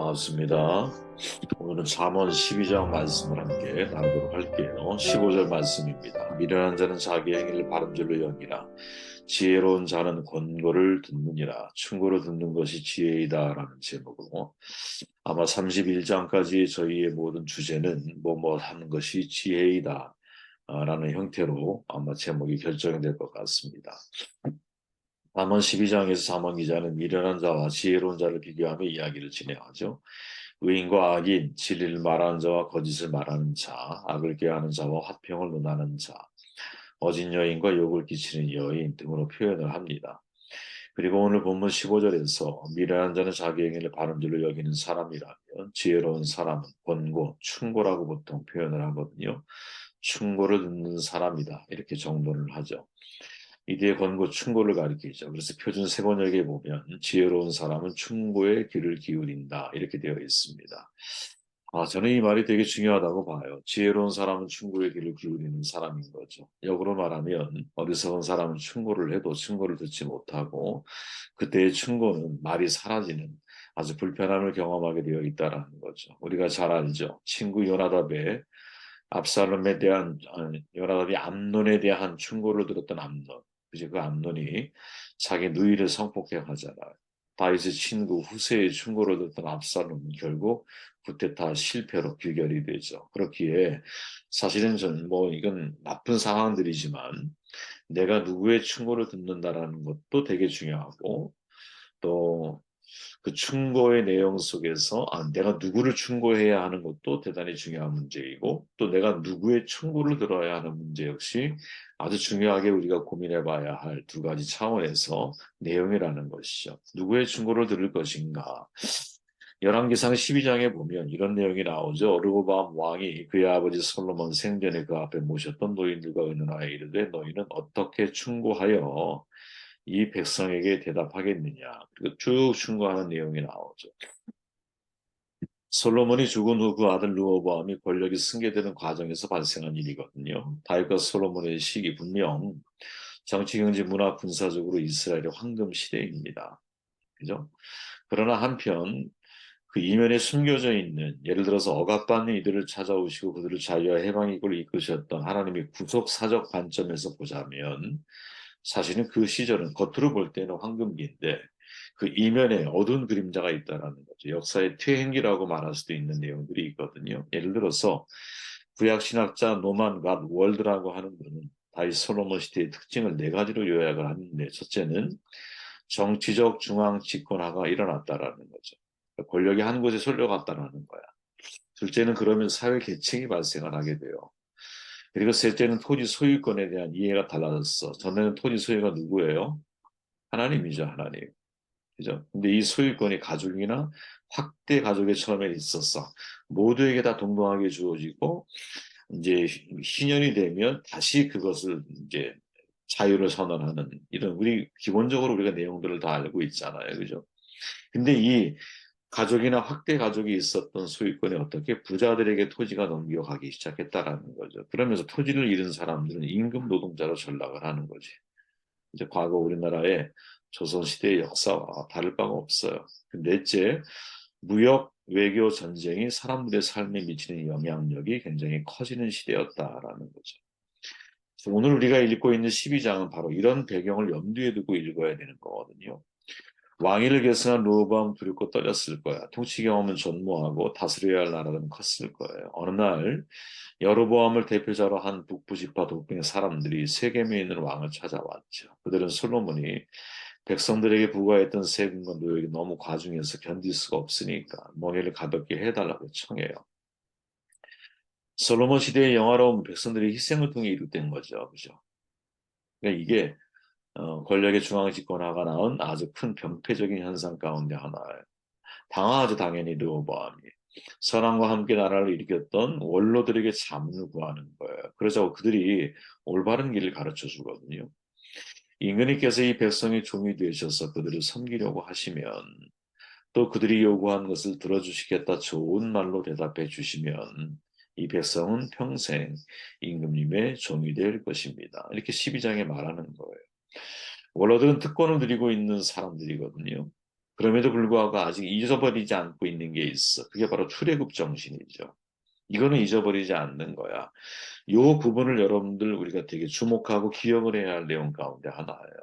반갑습니다. 오늘은 잠언 12장 말씀을 함께 나누도록 할게요. 15절 말씀입니다. 미련한 자는 자기 행위를 바른 줄로 여기라. 지혜로운 자는 권고를 듣느니라. 충고를 듣는 것이 지혜이다 라는 제목으로 아마 31장까지 저희의 모든 주제는 뭐뭐 하는 것이 지혜이다 라는 형태로 아마 제목이 결정이 될 것 같습니다. 잠언 12장에서 잠언 기자는 미련한 자와 지혜로운 자를 비교하며 이야기를 진행하죠. 의인과 악인, 진리를 말하는 자와 거짓을 말하는 자, 악을 꾀하는 자와 화평을 논하는 자, 어진 여인과 욕을 끼치는 여인 등으로 표현을 합니다. 그리고 오늘 본문 15절에서 미련한 자는 자기 행위를 바른 줄로 여기는 사람이라면 지혜로운 사람은 권고, 충고라고 보통 표현을 하거든요. 충고를 듣는 사람이다 이렇게 정돈을 하죠. 이디의 권고 충고를 가리키죠. 그래서 표준 세번역에 보면 지혜로운 사람은 충고에 귀를 기울인다 이렇게 되어 있습니다. 저는 이 말이 되게 중요하다고 봐요. 지혜로운 사람은 충고에 귀를 기울이는 사람인 거죠. 역으로 말하면 어리석은 사람은 충고를 해도 충고를 듣지 못하고 그때의 충고는 말이 사라지는 아주 불편함을 경험하게 되어 있다라는 거죠. 우리가 잘 알죠. 친구 요나답의 압살롬에 대한 요나답이 암논에 대한 충고를 들었던 암논. 그지 그 암논이 자기 누이를 성폭행 하잖아요. 다윗의 친구 후세의 충고를 듣던 압살롬은 결국 쿠데타 실패로 귀결이 되죠. 그렇기에 사실은 저는 뭐 이건 나쁜 상황들이지만 내가 누구의 충고를 듣는다라는 것도 되게 중요하고 또 그 충고의 내용 속에서 내가 누구를 충고해야 하는 것도 대단히 중요한 문제이고 또 내가 누구의 충고를 들어야 하는 문제 역시 아주 중요하게 우리가 고민해 봐야 할 두 가지 차원에서 내용이라는 것이죠. 누구의 충고를 들을 것인가? 열왕기상 12장에 보면 이런 내용이 나오죠. 르호보암 왕이 그의 아버지 솔로몬 생전에 그 앞에 모셨던 노인들과 의논하여 이르되 너희는 어떻게 충고하여 이 백성에게 대답하겠느냐. 그리고 쭉 충고하는 내용이 나오죠. 솔로몬이 죽은 후 그 아들 르호보암이 권력이 승계되는 과정에서 발생한 일이거든요. 다윗과 솔로몬의 시기 분명 정치, 경제, 문화, 군사적으로 이스라엘의 황금 시대입니다. 그죠? 그러나 한편 그 이면에 숨겨져 있는 예를 들어서 억압받는 이들을 찾아오시고 그들을 자유와 해방의 길로 이끄셨던 하나님의 구속사적 관점에서 보자면 사실은 그 시절은 겉으로 볼 때는 황금기인데 그 이면에 어두운 그림자가 있다라는 거죠. 역사의 퇴행기라고 말할 수도 있는 내용들이 있거든요. 예를 들어서 구약 신학자 노만 갓 월드라고 하는 분은 다윗 솔로몬 시대의 특징을 네 가지로 요약을 하는데 첫째는 정치적 중앙 집권화가 일어났다라는 거죠. 권력이 한 곳에 쏠려갔다라는 거야. 둘째는 그러면 사회 계층이 발생을 하게 돼요. 그리고 셋째는 토지 소유권에 대한 이해가 달라졌어. 전에는 토지 소유가 누구예요? 하나님이죠, 하나님. 그죠? 근데 이 소유권이 가족이나 확대 가족에 처음에 있었어. 모두에게 다 동등하게 주어지고, 이제 신년이 되면 다시 그것을 이제 자유를 선언하는 이런 우리 기본적으로 우리가 내용들을 다 알고 있잖아요. 그죠? 근데 이 가족이나 확대 가족이 있었던 소유권이 어떻게 부자들에게 토지가 넘겨가기 시작했다라는 거죠. 그러면서 토지를 잃은 사람들은 임금 노동자로 전락을 하는 거지. 이제 과거 우리나라의 조선시대의 역사와 다를 바가 없어요. 넷째, 무역, 외교, 전쟁이 사람들의 삶에 미치는 영향력이 굉장히 커지는 시대였다라는 거죠. 오늘 우리가 읽고 있는 12장은 바로 이런 배경을 염두에 두고 읽어야 되는 거거든요. 왕위를 계승한 르호보암 두렵고 떨렸을 거야. 통치 경험은 전무하고 다스려야 할 나라는 컸을 거예요. 어느 날 여로보암을 대표자로 한 북부 지파 독병의 사람들이 세겜에 있는 왕을 찾아왔죠. 그들은 솔로몬이 백성들에게 부과했던 세금과 노역이 너무 과중해서 견딜 수가 없으니까 멍에를 가볍게 해달라고 청해요. 솔로몬 시대의 영화로운 백성들이 희생을 통해 이룩된 거죠. 그죠? 그러니까 이게 권력의 중앙 집권화가 낳은 아주 큰 병폐적인 현상 가운데 하나예요. 당황하죠, 당연히 르호보암이. 선왕과 함께 나라를 일으켰던 원로들에게 자문을 구하는 거예요. 그래서 그들이 올바른 길을 가르쳐 주거든요. 임금님께서 이 백성의 종이 되셔서 그들을 섬기려고 하시면 또 그들이 요구한 것을 들어주시겠다 좋은 말로 대답해 주시면 이 백성은 평생 임금님의 종이 될 것입니다. 이렇게 12장에 말하는 거예요. 원로들은 특권을 누리고 있는 사람들이거든요. 그럼에도 불구하고 아직 잊어버리지 않고 있는 있는 게 있어. 그게 바로 출애굽 정신이죠. 이거는 잊어버리지 않는 거야. 요 부분을 여러분들 우리가 되게 주목하고 기억을 해야 할 내용 가운데 하나예요.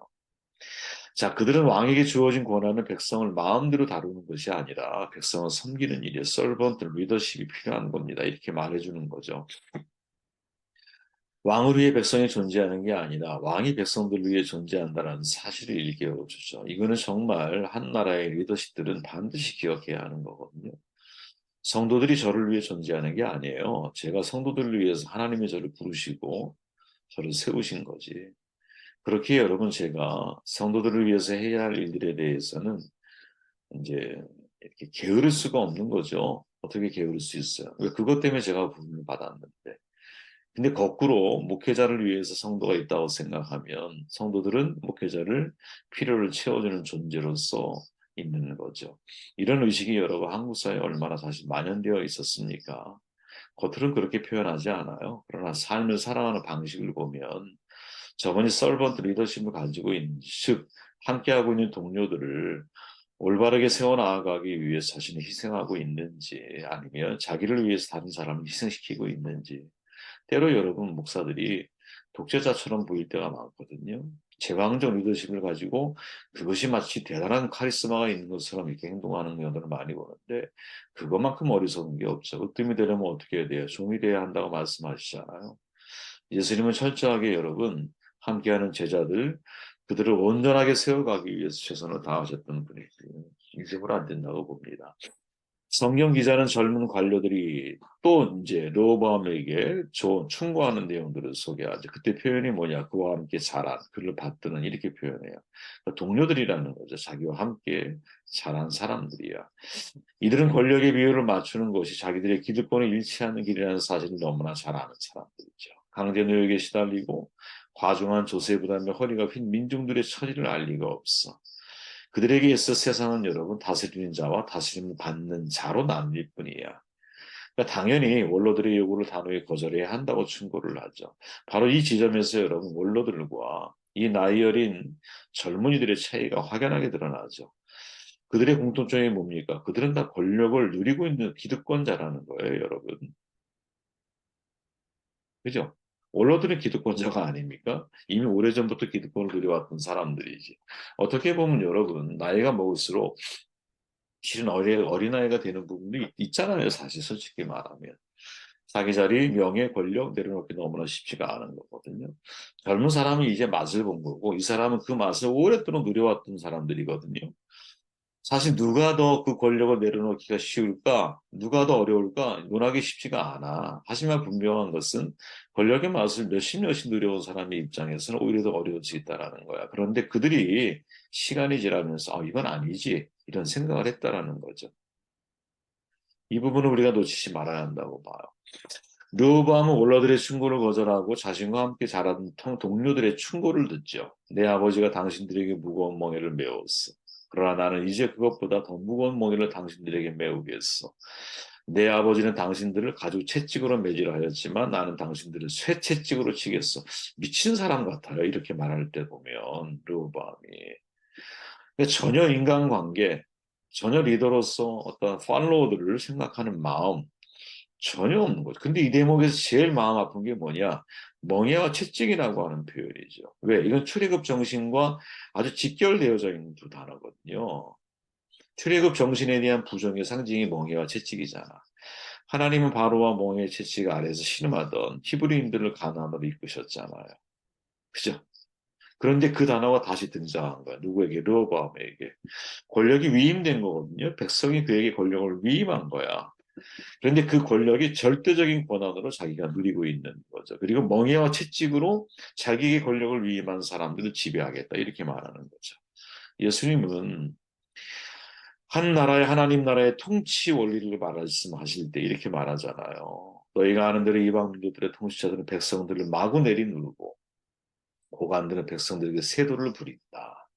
자, 그들은 왕에게 주어진 권한은 백성을 마음대로 다루는 것이 아니라 백성을 섬기는 일에 서번트 리더십이 필요한 겁니다. 이렇게 말해주는 거죠. 왕을 위해 백성이 존재하는 게 아니라 왕이 백성들을 위해 존재한다는 사실을 일깨워주죠. 이거는 정말 한 나라의 리더십들은 반드시 기억해야 하는 거거든요. 성도들이 저를 위해 존재하는 게 아니에요. 제가 성도들을 위해서 하나님이 저를 부르시고 저를 세우신 거지. 그렇게 여러분 제가 성도들을 위해서 해야 할 일들에 대해서는 이제 이렇게 게으를 수가 없는 거죠. 어떻게 게으를 수 있어요? 왜 그것 때문에 제가 부름을 받았는데. 근데 거꾸로 목회자를 위해서 성도가 있다고 생각하면 성도들은 목회자를 필요를 채워주는 존재로서 있는 거죠. 이런 의식이 여러분 한국 사회에 얼마나 사실 만연되어 있었습니까? 겉으로는 그렇게 표현하지 않아요. 그러나 삶을 살아가는 방식을 보면 저번이 서번트 리더십을 가지고 있는 즉 함께하고 있는 동료들을 올바르게 세워나가기 위해서 자신이 희생하고 있는지 아니면 자기를 위해서 다른 사람을 희생시키고 있는지 때로 여러분 목사들이 독재자처럼 보일 때가 많거든요. 제왕적 리더십을 가지고 그것이 마치 대단한 카리스마가 있는 것처럼 이렇게 행동하는 경우들을 많이 보는데 그것만큼 어리석은 게 없죠. 으뜸이 되려면 어떻게 해야 돼요? 종이 돼야 한다고 말씀하시잖아요. 예수님은 철저하게 여러분 함께하는 제자들 그들을 온전하게 세워가기 위해서 최선을 다하셨던 분이에요. 잊으면 안 된다고 봅니다. 성경 기자는 젊은 관료들이 또 이제 르호보암에게 충고하는 내용들을 소개하죠. 그때 표현이 뭐냐? 그와 함께 자란, 그를 받드는 이렇게 표현해요. 그러니까 동료들이라는 거죠. 자기와 함께 자란 사람들이야. 이들은 권력의 비율을 맞추는 것이 자기들의 기득권에 일치하는 길이라는 사실을 너무나 잘 아는 사람들이죠. 강제 노역에 시달리고 과중한 조세 부담에 허리가 휜 민중들의 처지를 알 리가 없어. 그들에게 있어 세상은 여러분 다스리는 자와 다스림을 받는 자로 나뉠 뿐이야. 그러니까 당연히 원로들의 요구를 단호히 거절해야 한다고 충고를 하죠. 바로 이 지점에서 여러분 원로들과 이 나이 어린 젊은이들의 차이가 확연하게 드러나죠. 그들의 공통점이 뭡니까? 그들은 다 권력을 누리고 있는 기득권자라는 거예요, 여러분. 그죠? 원로들은 기득권자가 아닙니까? 이미 오래전부터 기득권을 누려왔던 사람들이지. 어떻게 보면 여러분, 나이가 먹을수록 실은 어린아이가 되는 부분도 있잖아요, 사실 솔직히 말하면. 자기 자리, 명예, 권력 내려놓기 너무나 쉽지가 않은 거거든요. 젊은 사람은 이제 맛을 본 거고, 이 사람은 그 맛을 오랫동안 누려왔던 사람들이거든요. 사실 누가 더 그 권력을 내려놓기가 쉬울까? 누가 더 어려울까? 논하기 쉽지가 않아. 하지만 분명한 것은 권력의 맛을 몇십 년씩 누려온 사람의 입장에서는 오히려 더 어려울 수 있다라는 거야. 그런데 그들이 시간이 지나면서 이건 아니지 이런 생각을 했다라는 거죠. 이 부분을 우리가 놓치지 말아야 한다고 봐요. 르호보암은 원로들의 충고를 거절하고 자신과 함께 자란 동료들의 충고를 듣죠. 내 아버지가 당신들에게 무거운 멍에를 메웠어. 그러나 나는 이제 그것보다 더 무거운 멍에를 당신들에게 메우겠어. 내 아버지는 당신들을 가죽 채찍으로 매질하였지만 나는 당신들을 쇠 채찍으로 치겠어. 미친 사람 같아요. 이렇게 말할 때 보면 르호보암이 전혀 인간관계, 전혀 리더로서 어떤 팔로워들을 생각하는 마음 전혀 없는 거죠. 근데 이 대목에서 제일 마음 아픈 게 뭐냐? 멍에와 채찍이라고 하는 표현이죠. 왜? 이건 출애굽 정신과 아주 직결되어져 있는 두 단어거든요. 출애굽 정신에 대한 부정의 상징이 멍에와 채찍이잖아. 하나님은 바로와 멍에 채찍 아래에서 신음하던 히브리인들을 가나안으로 이끄셨잖아요. 그죠? 그런데 그 단어가 다시 등장한 거야. 누구에게? 르호보암에게. 권력이 위임된 거거든요. 백성이 그에게 권력을 위임한 거야. 그런데 그 권력이 절대적인 권한으로 자기가 누리고 있는 거죠. 그리고 멍에와 채찍으로 자기의 권력을 위임한 사람들을 지배하겠다. 이렇게 말하는 거죠. 예수님은 한 나라의 하나님 나라의 통치 원리를 말씀하실 때 이렇게 말하잖아요. 너희가 아는 대로 이방 민족들의 통치자들은 백성들을 마구 내리누르고 고관들은 백성들에게 세도를 부린다.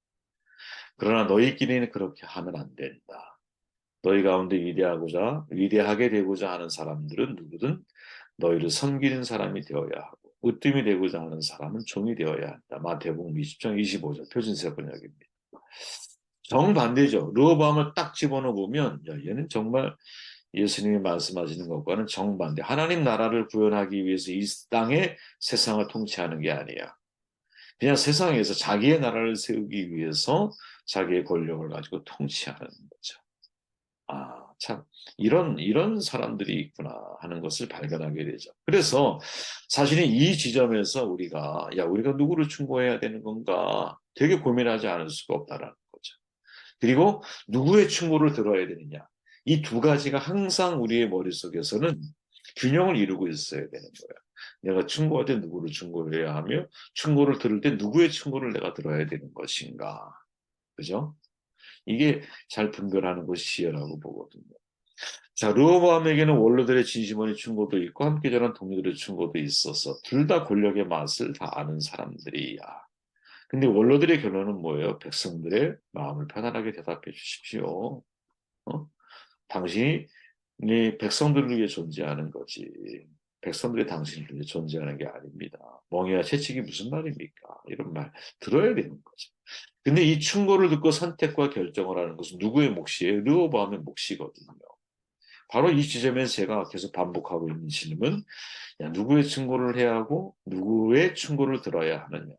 그러나 너희끼리는 그렇게 하면 안 된다. 너희 가운데 위대하게 되고자 하는 사람들은 누구든 너희를 섬기는 사람이 되어야 하고 으뜸이 되고자 하는 사람은 종이 되어야 한다. 마태복음 20장 25절 표준세 번역입니다. 정반대죠. 르호보암을 딱 집어넣어 보면 야, 얘는 정말 예수님이 말씀하시는 것과는 정반대. 하나님 나라를 구현하기 위해서 이 땅에 세상을 통치하는 게 아니야. 그냥 세상에서 자기의 나라를 세우기 위해서 자기의 권력을 가지고 통치하는 거죠. 아, 참, 이런 사람들이 있구나 하는 것을 발견하게 되죠. 그래서 사실은 이 지점에서 우리가 누구를 충고해야 되는 건가 되게 고민하지 않을 수가 없다라는 거죠. 그리고 누구의 충고를 들어야 되느냐. 이 두 가지가 항상 우리의 머릿속에서는 균형을 이루고 있어야 되는 거예요. 내가 충고할 때 누구를 충고해야 하며 충고를 들을 때 누구의 충고를 내가 들어야 되는 것인가. 그죠? 이게 잘 분별하는 것이 지혜라고 보거든요. 자, 르호보암에게는 원로들의 진심어린 충고도 있고 함께 자란 동료들의 충고도 있어서 둘 다 권력의 맛을 다 아는 사람들이야. 근데 원로들의 결론은 뭐예요? 백성들의 마음을 편안하게 대답해 주십시오. 어? 당신이 백성들을 위해 존재하는 거지. 백성들이 당신을 위해 존재하는 게 아닙니다. 멍에와 채찍이 무슨 말입니까? 이런 말 들어야 되는 거죠. 근데 이 충고를 듣고 선택과 결정을 하는 것은 누구의 몫이에요? 르호보암의 몫이거든요. 바로 이 지점에서 제가 계속 반복하고 있는 질문, 야, 누구의 충고를 해야 하고 누구의 충고를 들어야 하느냐?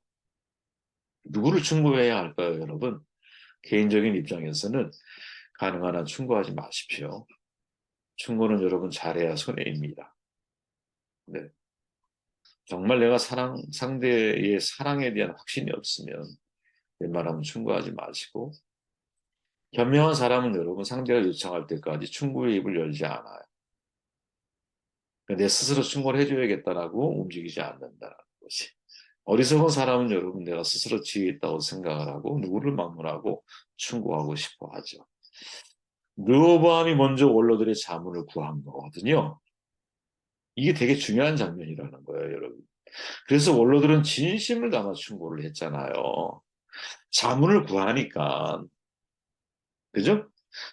누구를 충고해야 할까요, 여러분? 개인적인 입장에서는 가능한 한 충고하지 마십시오. 충고는 여러분 잘해야 손해입니다. 네. 정말 내가 상대의 사랑에 대한 확신이 없으면 웬만하면 충고하지 마시고, 현명한 사람은 여러분 상대가 요청할 때까지 충고의 입을 열지 않아요. 내 스스로 충고를 해줘야겠다라고 움직이지 않는다는 것이. 어리석은 사람은 여러분 내가 스스로 지혜 있다고 생각을 하고 누구를 막론하고 충고하고 싶어 하죠. 르호보암이 먼저 원로들의 자문을 구한 거거든요. 이게 되게 중요한 장면이라는 거예요, 여러분. 그래서 원로들은 진심을 담아 충고를 했잖아요. 자문을 구하니까, 그죠?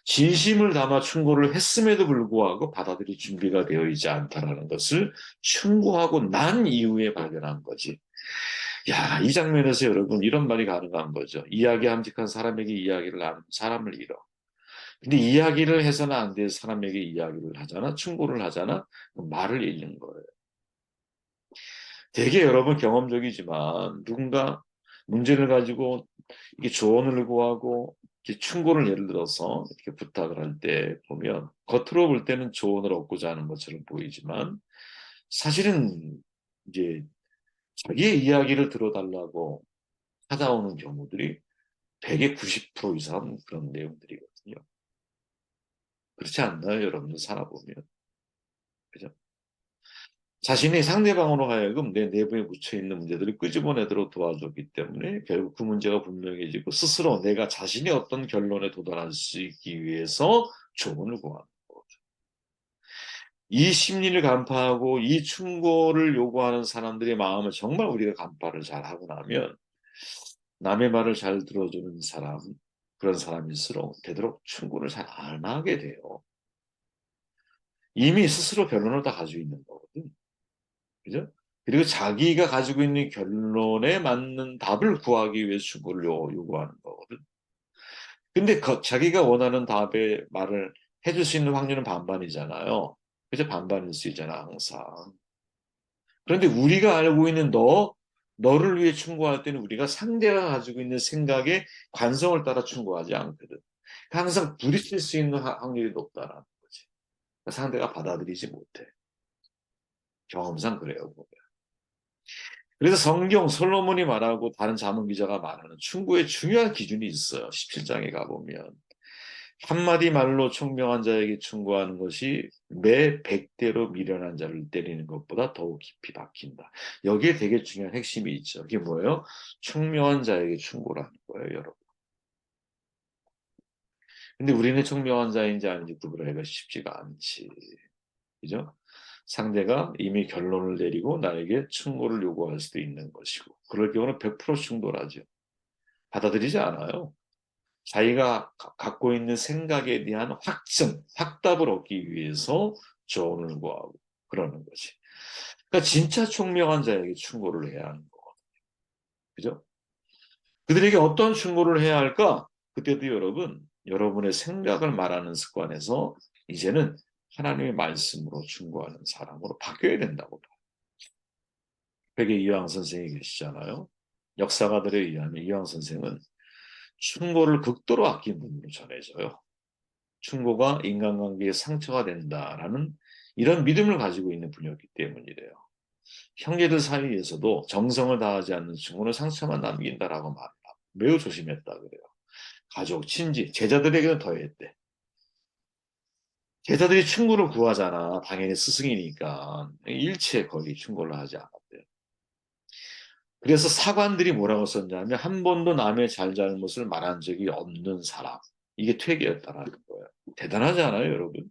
진심을 담아 충고를 했음에도 불구하고 받아들일 준비가 되어 있지 않다라는 것을 충고하고 난 이후에 발견한 거지. 야, 이 장면에서 여러분 이런 말이 가능한 거죠. 이야기 함직한 사람에게 이야기를 하는 사람을 잃어. 근데 이야기를 해서는 안 될 사람에게 이야기를 하잖아, 충고를 하잖아, 말을 잃는 거예요. 되게 여러분 경험적이지만 누군가 문제를 가지고 이게 조언을 구하고 이렇게 충고를 예를 들어서 이렇게 부탁을 할 때 보면 겉으로 볼 때는 조언을 얻고자 하는 것처럼 보이지만 사실은 이제 자기의 이야기를 들어달라고 찾아오는 경우들이 100의 90% 이상 그런 내용들이거든요. 그렇지 않나요, 여러분들 살아보면. 그죠? 자신이 상대방으로 하여금 내 내부에 묻혀있는 문제들을 끄집어내도록 도와줬기 때문에 결국 그 문제가 분명해지고 스스로 내가 자신이 어떤 결론에 도달할 수 있기 위해서 조언을 구하는 거죠. 이 심리를 간파하고 이 충고를 요구하는 사람들의 마음을 정말 우리가 간파를 잘 하고 나면 남의 말을 잘 들어주는 사람, 그런 사람일수록 되도록 충고를 잘 안 하게 돼요. 이미 스스로 결론을 다 가지고 있는 거거든. 그죠? 그리고 자기가 가지고 있는 결론에 맞는 답을 구하기 위해서 충고를 요구하는 거거든. 근데 자기가 원하는 답에 말을 해줄 수 있는 확률은 반반이잖아요. 그죠? 반반일 수 있잖아, 항상. 그런데 우리가 알고 있는 너를 위해 충고할 때는 우리가 상대가 가지고 있는 생각에 관성을 따라 충고하지 않거든. 항상 부딪힐 수 있는 확률이 높다라는 거지. 상대가 받아들이지 못해. 경험상 그래요, 보면. 그래서 성경 솔로몬이 말하고 다른 자문 기자가 말하는 충고의 중요한 기준이 있어요. 17장에 가보면. 한마디 말로 총명한 자에게 충고하는 것이 매 100대로 미련한 자를 때리는 것보다 더욱 깊이 박힌다. 여기에 되게 중요한 핵심이 있죠. 그게 뭐예요? 총명한 자에게 충고를 하는 거예요, 여러분. 근데 우리는 총명한 자인지 아닌지 구분하기가 쉽지가 않지. 그죠? 상대가 이미 결론을 내리고 나에게 충고를 요구할 수도 있는 것이고 그럴 경우는 100% 충돌하죠. 받아들이지 않아요. 자기가 갖고 있는 생각에 대한 확답을 얻기 위해서 조언을 구하고 그러는 거지. 그러니까 진짜 총명한 자에게 충고를 해야 하는 거거든요. 그죠? 그들에게 어떤 충고를 해야 할까? 그때도 여러분, 여러분의 생각을 말하는 습관에서 이제는 하나님의 말씀으로 충고하는 사람으로 바뀌어야 된다고 봐요. 백의 이황 선생이 계시잖아요. 역사가들에 의하면 이황 선생은 충고를 극도로 아낀 분으로 전해져요. 충고가 인간관계에 상처가 된다라는 이런 믿음을 가지고 있는 분이었기 때문이래요. 형제들 사이에서도 정성을 다하지 않는 충고는 상처만 남긴다라고 말합니다. 매우 조심했다 그래요. 가족, 친지, 제자들에게는 더했대. 제자들이 충고를 구하잖아. 당연히 스승이니까 일체 거의 충고를 하지 않았대요. 그래서 사관들이 뭐라고 썼냐면 한 번도 남의 잘잘못을 말한 적이 없는 사람. 이게 퇴계였다라는 거예요. 대단하지 않아요, 여러분?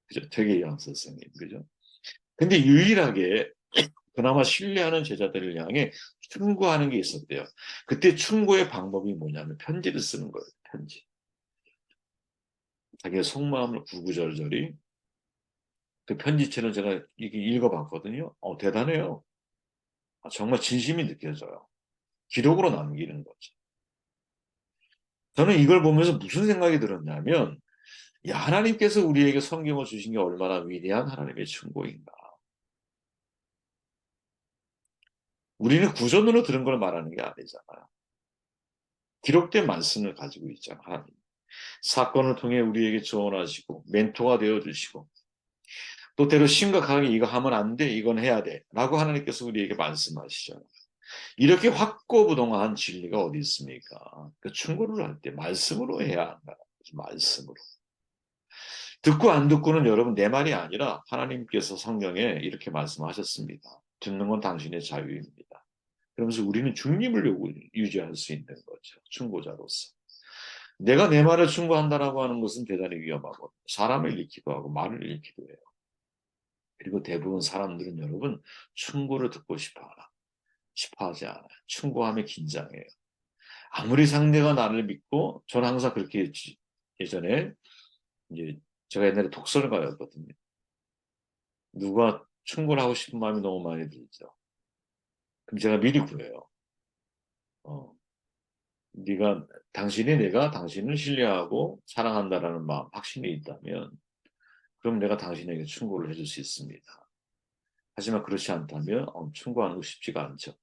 그죠? 퇴계양 선생님, 그죠? 근데 유일하게 그나마 신뢰하는 제자들을 향해 충고하는 게 있었대요. 그때 충고의 방법이 뭐냐면 편지를 쓰는 거예요. 편지. 자기의 속마음을 구구절절히 그 편지체는 제가 이게 읽어봤거든요. 대단해요. 정말 진심이 느껴져요. 기록으로 남기는 거죠. 저는 이걸 보면서 무슨 생각이 들었냐면, 야, 하나님께서 우리에게 성경을 주신 게 얼마나 위대한 하나님의 충고인가. 우리는 구전으로 들은 걸 말하는 게 아니잖아요. 기록된 말씀을 가지고 있잖아요. 하나님. 사건을 통해 우리에게 조언하시고 멘토가 되어주시고 또 때로 심각하게 이거 하면 안 돼, 이건 해야 돼 라고 하나님께서 우리에게 말씀하시잖아요. 이렇게 확고부동한 진리가 어디 있습니까? 그 충고를 할 때 말씀으로 해야 한다. 말씀으로. 듣고 안 듣고는 여러분 내 말이 아니라 하나님께서 성경에 이렇게 말씀하셨습니다. 듣는 건 당신의 자유입니다. 그러면서 우리는 중립을 유지할 수 있는 거죠. 충고자로서. 내가 내 말을 충고한다라고 하는 것은 대단히 위험하고 사람을 잃기도 하고 말을 잃기도 해요. 그리고 대부분 사람들은 여러분 충고를 듣고 싶어 하지 않아요. 충고하면 긴장해요. 아무리 상대가 나를 믿고 저는 항상 그렇게 했지. 예전에 이제 제가 옛날에 독설가였거든요. 누가 충고를 하고 싶은 마음이 너무 많이 들죠. 그럼 제가 미리 구해요. 어, 네가 내가 당신을 신뢰하고 사랑한다라는 마음, 확신이 있다면 그럼 내가 당신에게 충고를 해줄 수 있습니다. 하지만 그렇지 않다면 충고하는 거 쉽지가 않죠.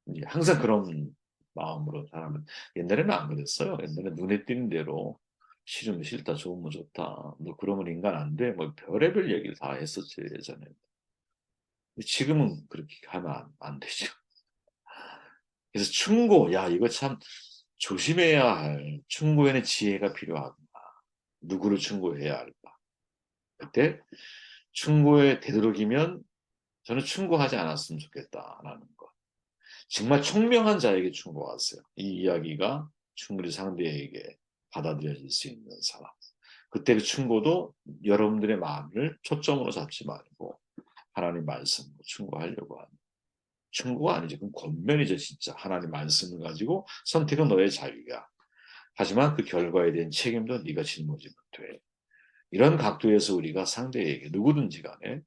이제 항상 그런 마음으로 사람은 옛날에는 안 그랬어요. 옛날에 눈에 띄는 대로 싫으면 싫다, 좋으면 좋다. 너 그러면 인간 안 돼. 뭐 별의별 얘기를 다 했었지 예전에. 지금은 그렇게 하면 안 되죠. 그래서 충고, 야 이거 참 조심해야 할 충고에는 지혜가 필요하구나. 누구를 충고해야 할까? 그때 충고에 되도록이면 저는 충고하지 않았으면 좋겠다라는 거. 정말 총명한 자에게 충고하세요. 이 이야기가 충분히 상대에게 받아들여질 수 있는 사람. 그때 그 충고도 여러분들의 마음을 초점으로 잡지 말고 하나님 말씀으로 충고하려고 하는. 충고가 아니죠. 그건 권면이죠, 진짜. 하나님 말씀을 가지고 선택은 너의 자유야. 하지만 그 결과에 대한 책임도 네가 짊어지면 돼. 이런 각도에서 우리가 상대에게 누구든지 간에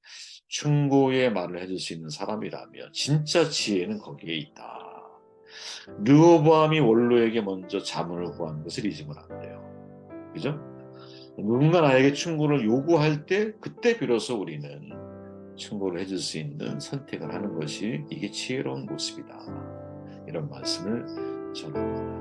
충고의 말을 해줄 수 있는 사람이라면 진짜 지혜는 거기에 있다. 르호보암이 원로에게 먼저 자문을 구한 것을 잊으면 안 돼요. 그죠? 누군가 나에게 충고를 요구할 때 그때 비로소 우리는 충고를 해줄 수 있는 선택을 하는 것이 이게 지혜로운 모습이다. 이런 말씀을 전합니다.